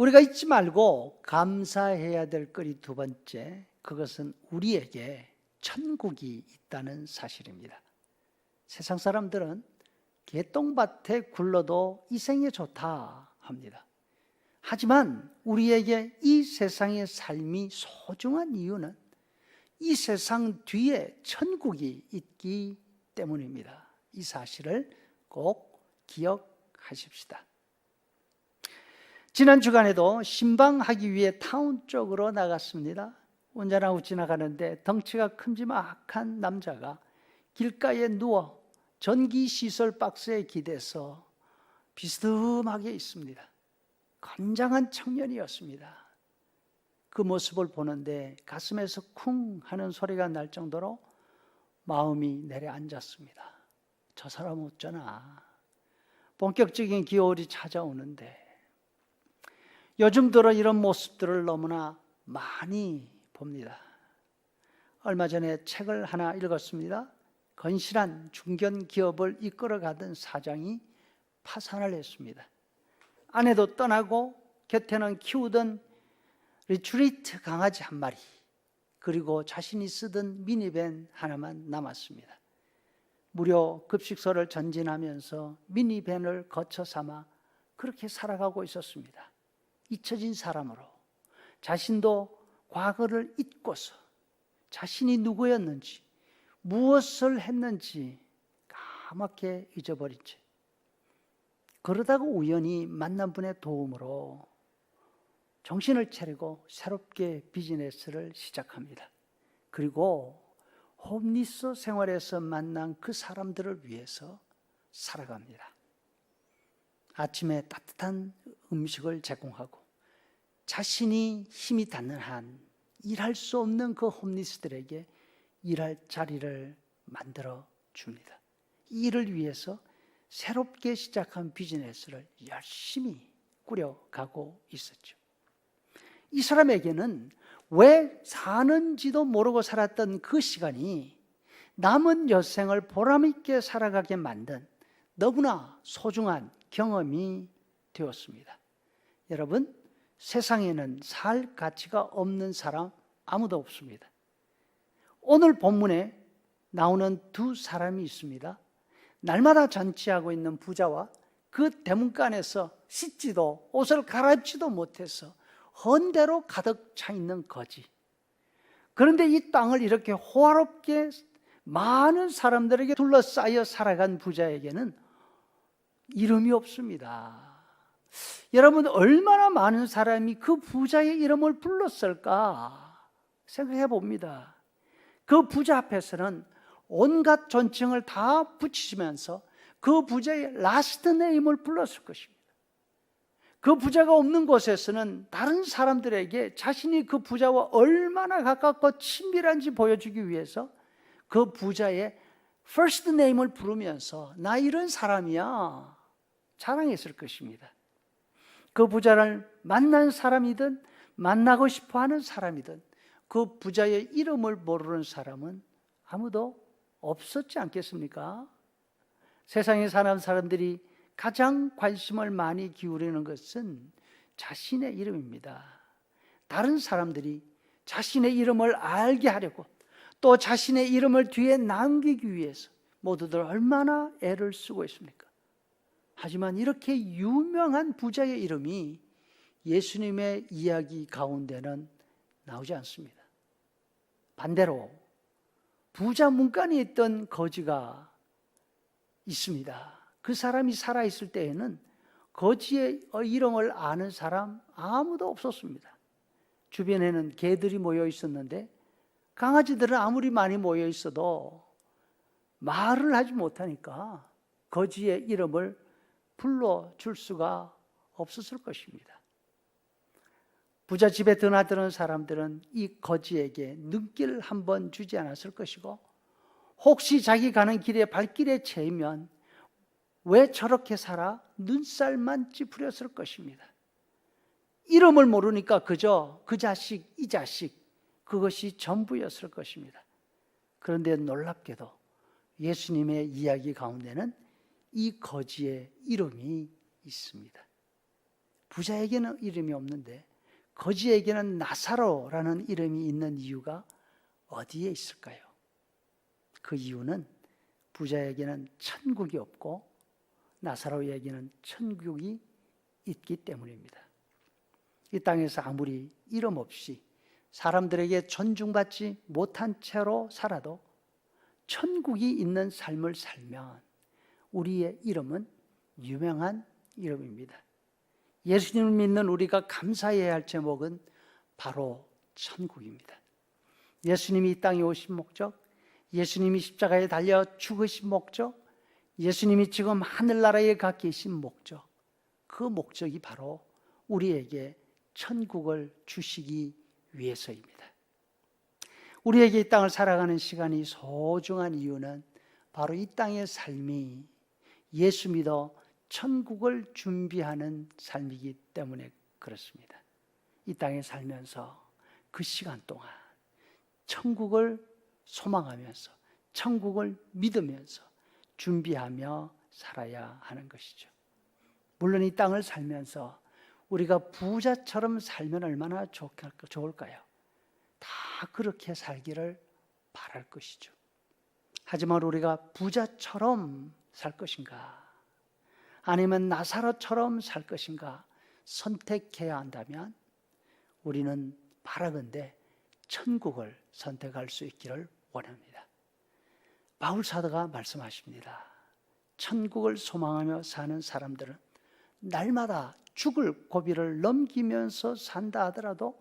우리가 잊지 말고 감사해야 될 것이 두 번째, 그것은 우리에게 천국이 있다는 사실입니다. 세상 사람들은 개똥밭에 굴러도 이 생이 좋다 합니다. 하지만 우리에게 이 세상의 삶이 소중한 이유는 이 세상 뒤에 천국이 있기 때문입니다. 이 사실을 꼭 기억하십시다. 지난 주간에도 신방하기 위해 타운 쪽으로 나갔습니다. 운전하고 지나가는데 덩치가 큼지막한 남자가 길가에 누워 전기시설 박스에 기대서 비스듬하게 있습니다. 건장한 청년이었습니다. 그 모습을 보는데 가슴에서 쿵 하는 소리가 날 정도로 마음이 내려앉았습니다. 저 사람 어쩌나. 본격적인 겨울이 찾아오는데 요즘 들어 이런 모습들을 너무나 많이 봅니다. 얼마 전에 책을 하나 읽었습니다. 건실한 중견 기업을 이끌어가던 사장이 파산을 했습니다. 아내도 떠나고 곁에는 키우던 리트리트 강아지 한 마리, 그리고 자신이 쓰던 미니밴 하나만 남았습니다. 무료 급식소를 전진하면서 미니밴을 거처 삼아 그렇게 살아가고 있었습니다. 잊혀진 사람으로 자신도 과거를 잊고서 자신이 누구였는지 무엇을 했는지 까맣게 잊어버린 채 그러다가 우연히 만난 분의 도움으로 정신을 차리고 새롭게 비즈니스를 시작합니다. 그리고 홈리스 생활에서 만난 그 사람들을 위해서 살아갑니다. 아침에 따뜻한 음식을 제공하고 자신이 힘이 닿는 한 일할 수 없는 그 홈리스들에게 일할 자리를 만들어 줍니다. 이 일을 위해서 새롭게 시작한 비즈니스를 열심히 꾸려가고 있었죠. 이 사람에게는 왜 사는지도 모르고 살았던 그 시간이 남은 여생을 보람있게 살아가게 만든 너무나 소중한 경험이 되었습니다. 여러분, 세상에는 살 가치가 없는 사람 아무도 없습니다. 오늘 본문에 나오는 두 사람이 있습니다. 날마다 잔치하고 있는 부자와 그 대문간에서 씻지도 옷을 갈아입지도 못해서 헌대로 가득 차 있는 거지. 그런데 이 땅을 이렇게 호화롭게 많은 사람들에게 둘러싸여 살아간 부자에게는 이름이 없습니다. 여러분, 얼마나 많은 사람이 그 부자의 이름을 불렀을까 생각해 봅니다. 그 부자 앞에서는 온갖 존칭을 다 붙이시면서 그 부자의 라스트 네임을 불렀을 것입니다. 그 부자가 없는 곳에서는 다른 사람들에게 자신이 그 부자와 얼마나 가깝고 친밀한지 보여주기 위해서 그 부자의 first name을 부르면서 나 이런 사람이야 자랑했을 것입니다. 그 부자를 만난 사람이든 만나고 싶어하는 사람이든 그 부자의 이름을 모르는 사람은 아무도 없었지 않겠습니까? 세상에 사는 사람들이 가장 관심을 많이 기울이는 것은 자신의 이름입니다. 다른 사람들이 자신의 이름을 알게 하려고 또 자신의 이름을 뒤에 남기기 위해서 모두들 얼마나 애를 쓰고 있습니까? 하지만 이렇게 유명한 부자의 이름이 예수님의 이야기 가운데는 나오지 않습니다. 반대로 부자 문간에 있던 거지가 있습니다. 그 사람이 살아있을 때에는 거지의 이름을 아는 사람 아무도 없었습니다. 주변에는 개들이 모여 있었는데 강아지들은 아무리 많이 모여 있어도 말을 하지 못하니까 거지의 이름을 불러줄 수가 없었을 것입니다. 부자 집에 드나드는 사람들은 이 거지에게 눈길 한 번 주지 않았을 것이고 혹시 자기 가는 길에 발길에 채이면 왜 저렇게 살아? 눈살만 찌푸렸을 것입니다. 이름을 모르니까 그저 그 자식, 이 자식 그것이 전부였을 것입니다. 그런데 놀랍게도 예수님의 이야기 가운데는 이 거지의 이름이 있습니다. 부자에게는 이름이 없는데 거지에게는 나사로라는 이름이 있는 이유가 어디에 있을까요? 그 이유는 부자에게는 천국이 없고 나사로에게는 천국이 있기 때문입니다. 이 땅에서 아무리 이름 없이 사람들에게 존중받지 못한 채로 살아도 천국이 있는 삶을 살면 우리의 이름은 유명한 이름입니다. 예수님을 믿는 우리가 감사해야 할 제목은 바로 천국입니다. 예수님이 이 땅에 오신 목적, 예수님이 십자가에 달려 죽으신 목적, 예수님이 지금 하늘나라에 가 계신 목적, 그 목적이 바로 우리에게 천국을 주시기 위해서입니다. 우리에게 이 땅을 살아가는 시간이 소중한 이유는 바로 이 땅의 삶이 예수 믿어 천국을 준비하는 삶이기 때문에 그렇습니다. 이 땅에 살면서 그 시간 동안 천국을 소망하면서 천국을 믿으면서 준비하며 살아야 하는 것이죠. 물론 이 땅을 살면서 우리가 부자처럼 살면 얼마나 좋을까요? 다 그렇게 살기를 바랄 것이죠. 하지만 우리가 부자처럼 살 것인가? 아니면 나사로처럼 살 것인가? 선택해야 한다면 우리는 바라건대 천국을 선택할 수 있기를 원합니다. 바울 사도가 말씀하십니다. 천국을 소망하며 사는 사람들은 날마다 죽을 고비를 넘기면서 산다 하더라도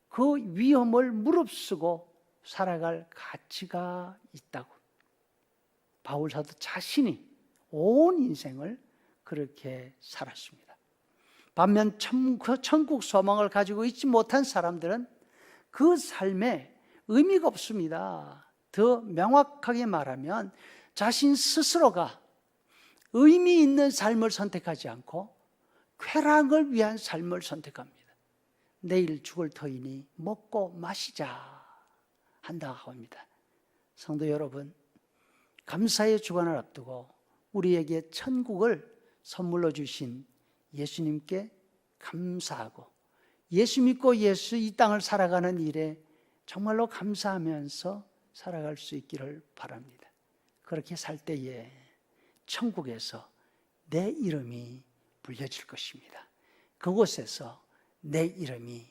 그 위험을 무릅쓰고 살아갈 가치가 있다고. 바울 사도 자신이 온 인생을 그렇게 살았습니다. 반면 천국 소망을 가지고 있지 못한 사람들은 그 삶에 의미가 없습니다. 더 명확하게 말하면 자신 스스로가 의미 있는 삶을 선택하지 않고 쾌락을 위한 삶을 선택합니다. 내일 죽을 터이니 먹고 마시자 한다고 합니다. 성도 여러분, 감사의 주간을 앞두고 우리에게 천국을 선물로 주신 예수님께 감사하고 예수 믿고 예수 이 땅을 살아가는 일에 정말로 감사하면서 살아갈 수 있기를 바랍니다. 그렇게 살 때에 천국에서 내 이름이 불려질 것입니다. 그곳에서 내 이름이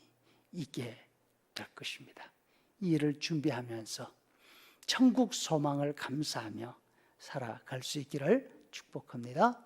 있게 될 것입니다. 이 일을 준비하면서 천국 소망을 감사하며 살아갈 수 있기를 축복합니다.